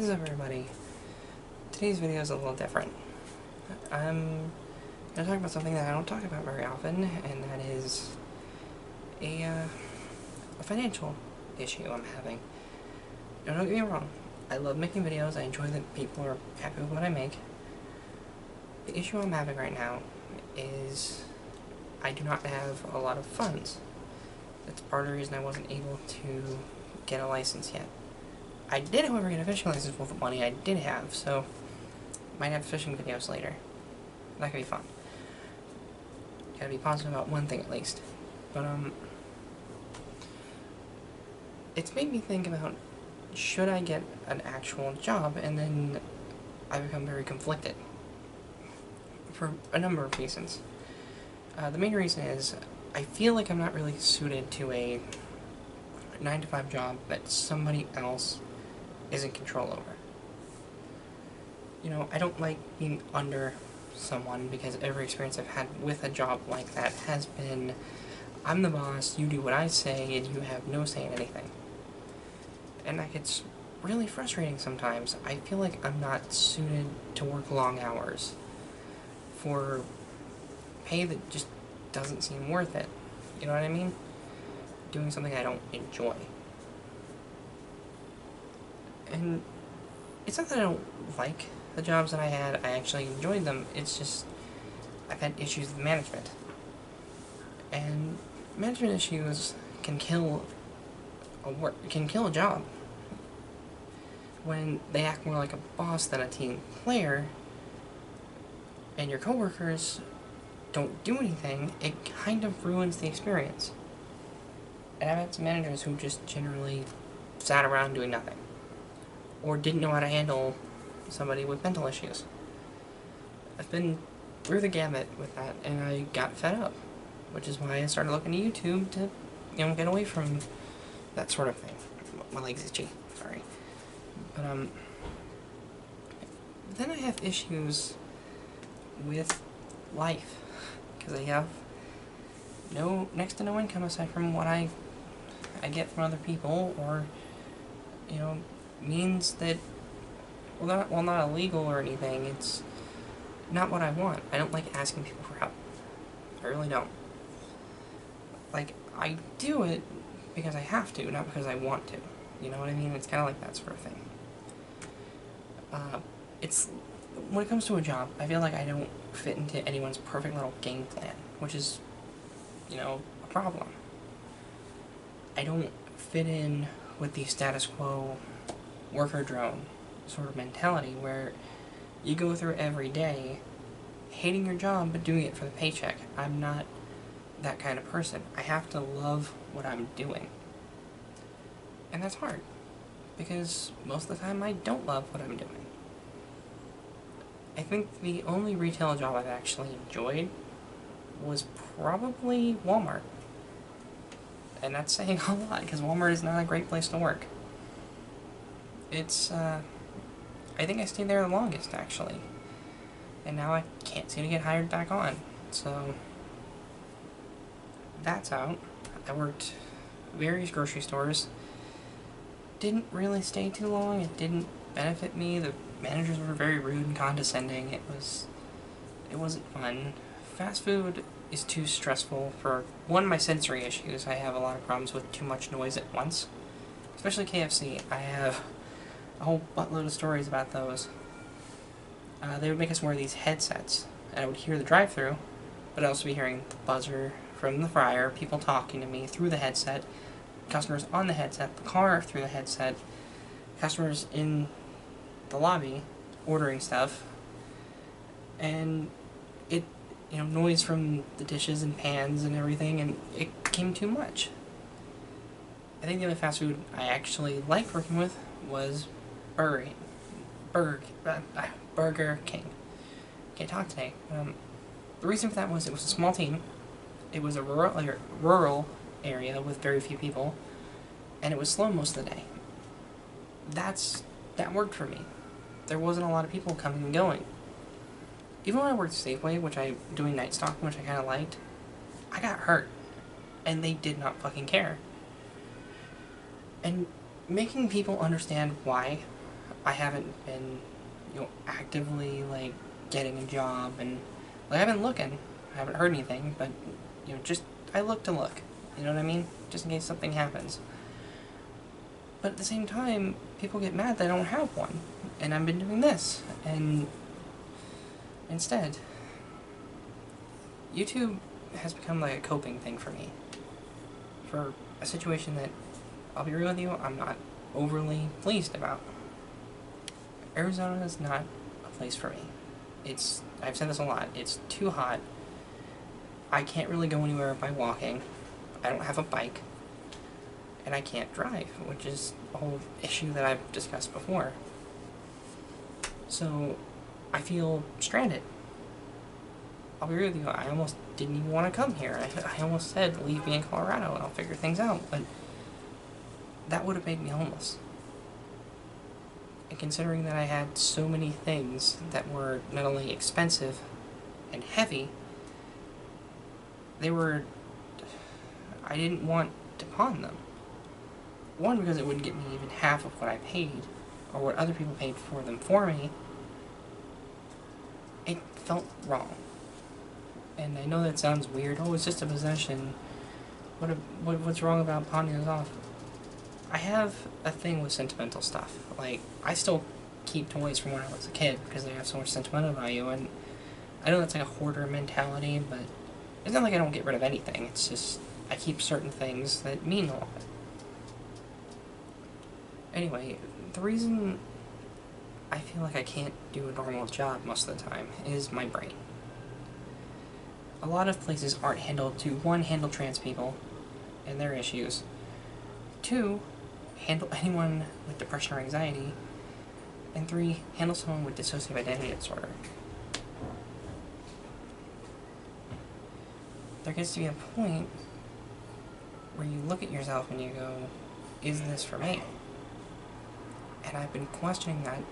What is up, everybody? Today's video is a little different. I'm going to talk about something that I don't talk about very often, and that is a financial issue I'm having. Now, don't get me wrong, I love making videos, I enjoy that people are happy with what I make. The issue I'm having right now is I do not have a lot of funds. That's part of the reason I wasn't able to get a license yet. I did, however, get a fishing license with the money I did have, so might have fishing videos later. That could be fun. Gotta be positive about one thing at least. But, it's made me think about, should I get an actual job? And then I become very conflicted. For a number of reasons. The main reason is, I feel like I'm not really suited to a 9-to-5 job that somebody else is in control over. You know, I don't like being under someone, because every experience I've had with a job like that has been, I'm the boss, you do what I say, and you have no say in anything. And that gets really frustrating sometimes. I feel like I'm not suited to work long hours for pay that just doesn't seem worth it. You know what I mean? Doing something I don't enjoy. And it's not that I don't like the jobs that I had, I actually enjoyed them, it's just I've had issues with management. And management issues can kill a job. When they act more like a boss than a team player, and your coworkers don't do anything, it kind of ruins the experience. And I've had some managers who just generally sat around doing nothing, or didn't know how to handle somebody with mental issues. I've been through the gamut with that, and I got fed up, which is why I started looking at YouTube to, you know, get away from that sort of thing. My leg's itchy, sorry. But, then I have issues with life, because I have next to no income aside from what I get from other people, or, you know, means that, well, not illegal or anything, it's not what I want. I don't like asking people for help. I really don't. Like, I do it because I have to, not because I want to. You know what I mean? It's kind of like that sort of thing. When it comes to a job, I feel like I don't fit into anyone's perfect little game plan, which is, you know, a problem. I don't fit in with the status quo worker drone sort of mentality where you go through every day hating your job but doing it for the paycheck. I'm not that kind of person. I have to love what I'm doing. And that's hard, because most of the time I don't love what I'm doing. I think the only retail job I've actually enjoyed was probably Walmart. And that's saying a lot, because Walmart is not a great place to work. It's, I think I stayed there the longest, actually. And now I can't seem to get hired back on. So, that's out. I worked various grocery stores. Didn't really stay too long. It didn't benefit me. The managers were very rude and condescending. It wasn't fun. Fast food is too stressful for, one, my sensory issues. I have a lot of problems with too much noise at once. Especially KFC. I have a whole buttload of stories about those. They would make us wear these headsets, and I would hear the drive-thru, but I'd also be hearing the buzzer from the fryer, people talking to me through the headset, customers on the headset, the car through the headset, customers in the lobby ordering stuff, and it, you know, noise from the dishes and pans and everything, and it became too much. I think the only fast food I actually liked working with was Burger King. Can't talk today. The reason for that was it was a small team, it was a rural area with very few people, and it was slow most of the day. That worked for me. There wasn't a lot of people coming and going. Even when I worked Safeway, which I doing night stock, which I kind of liked, I got hurt, and they did not fucking care. And making people understand why I haven't been, actively, like, getting a job, and, like, I've been looking. I haven't heard anything, but, just, I look to look. You know what I mean? Just in case something happens. But at the same time, people get mad that I don't have one. And I've been doing this. And instead, YouTube has become like a coping thing for me. For a situation that, I'll be real with you, I'm not overly pleased about. Arizona is not a place for me. I've said this a lot, it's too hot. I can't really go anywhere by walking. I don't have a bike. And I can't drive, which is a whole issue that I've discussed before. So, I feel stranded. I'll be real with you, I almost didn't even want to come here. I almost said, leave me in Colorado and I'll figure things out, but that would have made me homeless. And considering that I had so many things that were not only expensive and heavy, I didn't want to pawn them. One, because it wouldn't get me even half of what I paid, or what other people paid for them for me. It felt wrong. And I know that sounds weird. Oh, it's just a possession. What's wrong about pawning those off? I have a thing with sentimental stuff. Like, I still keep toys from when I was a kid, because they have so much sentimental value, and I know that's like a hoarder mentality, but it's not like I don't get rid of anything. It's just, I keep certain things that mean a lot. Anyway, the reason I feel like I can't do a normal job most of the time is my brain. A lot of places aren't handled to, one, handle trans people and their issues, two, handle anyone with depression or anxiety, and three, handle someone with dissociative identity disorder. There gets to be a point where you look at yourself and you go, is this for me? And I've been questioning that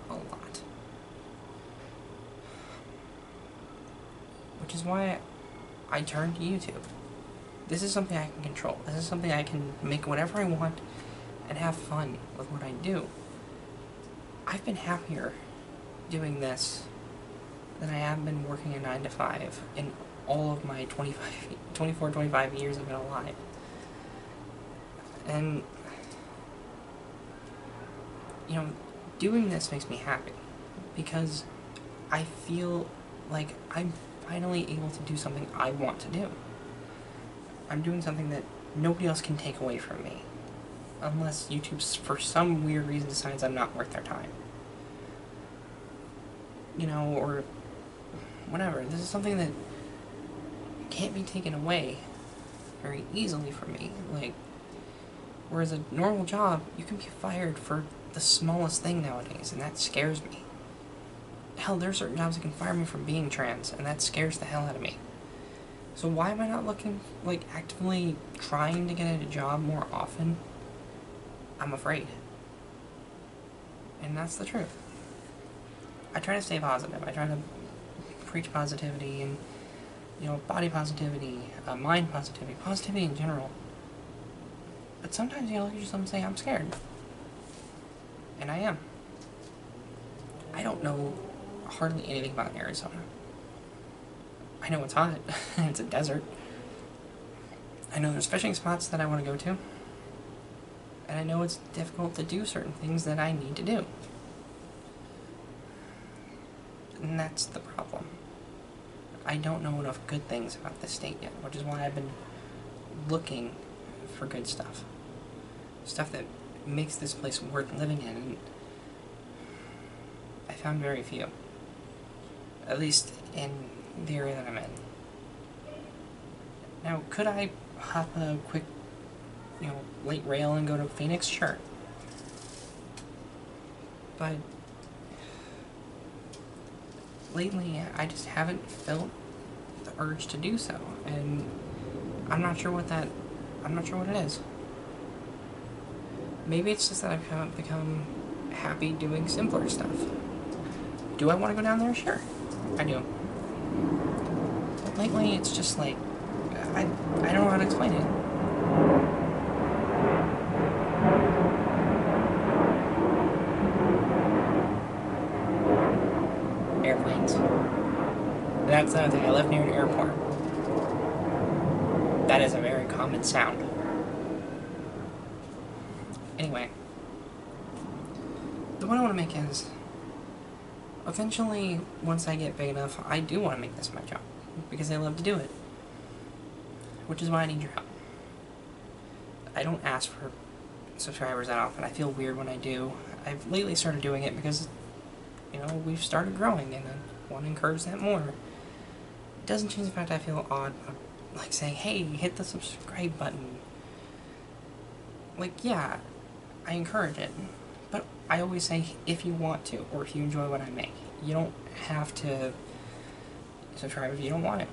a lot. Which is why I turned to YouTube. This is something I can control. This is something I can make whatever I want and have fun with what I do. I've been happier doing this than I have been working a 9-to-5 in all of my 25 years I've been alive. And doing this makes me happy, because I feel like I'm finally able to do something I want to do. I'm doing something that nobody else can take away from me, unless YouTube, for some weird reason, decides I'm not worth their time. Or whatever. This is something that can't be taken away very easily from me. Like, whereas a normal job, you can be fired for the smallest thing nowadays, and that scares me. Hell, there are certain jobs that can fire me from being trans, and that scares the hell out of me. So why am I not looking, actively trying to get a job more often? I'm afraid. And that's the truth. I try to stay positive. I try to preach positivity and, body positivity, mind positivity, positivity in general. But sometimes you look at yourself and say, I'm scared. And I am. I don't know hardly anything about Arizona. I know it's hot. It's a desert. I know there's fishing spots that I want to go to. And I know it's difficult to do certain things that I need to do. And that's the problem. I don't know enough good things about this state yet, which is why I've been looking for good stuff. Stuff that makes this place worth living in, and I found very few. At least in the area that I'm in. Now, could I hop a quick, late rail and go to Phoenix? Sure. But lately, I just haven't felt the urge to do so, and I'm not sure what it is. Maybe it's just that I've become happy doing simpler stuff. Do I want to go down there? Sure, I do. But lately, it's just like, I don't know how to explain it. near an airport. That is a very common sound. Anyway, the point I want to make is, eventually, once I get big enough, I do want to make this my job, because I love to do it. Which is why I need your help. I don't ask for subscribers that often. I feel weird when I do. I've lately started doing it because, you know, we've started growing, and I want to encourage that more. It doesn't change the fact I feel odd, like saying, hey, hit the subscribe button. Like, yeah, I encourage it, but I always say if you want to, or if you enjoy what I make. You don't have to subscribe if you don't want it.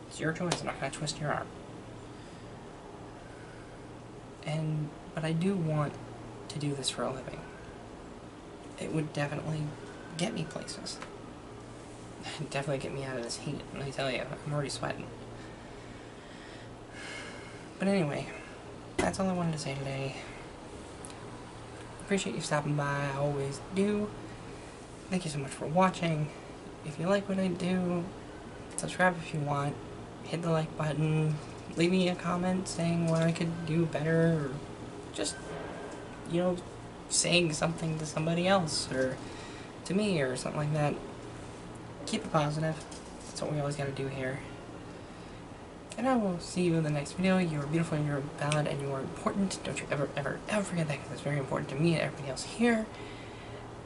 It's your choice. I'm not going to twist your arm. But I do want to do this for a living. It would definitely get me places. It'd definitely get me out of this heat, let me tell you. I'm already sweating. But anyway, that's all I wanted to say today. Appreciate you stopping by, I always do. Thank you so much for watching. If you like what I do, subscribe if you want. Hit the like button. Leave me a comment saying what I could do better, or just, you know, saying something to somebody else, or to me, or something like that. Keep it positive. That's what we always gotta do here. And I will see you in the next video. You are beautiful, and you are valid, and you are important. Don't you ever, ever, ever forget that, because it's very important to me and everybody else here.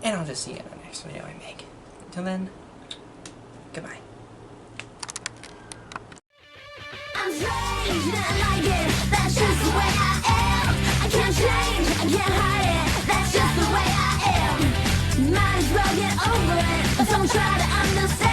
And I'll just see you in the next video I make. Until then, goodbye. I'm strange, not like it, that's just the way I am. I can't change, I can't hide it, that's just the way I am. Might as well get over it, don't try to understand.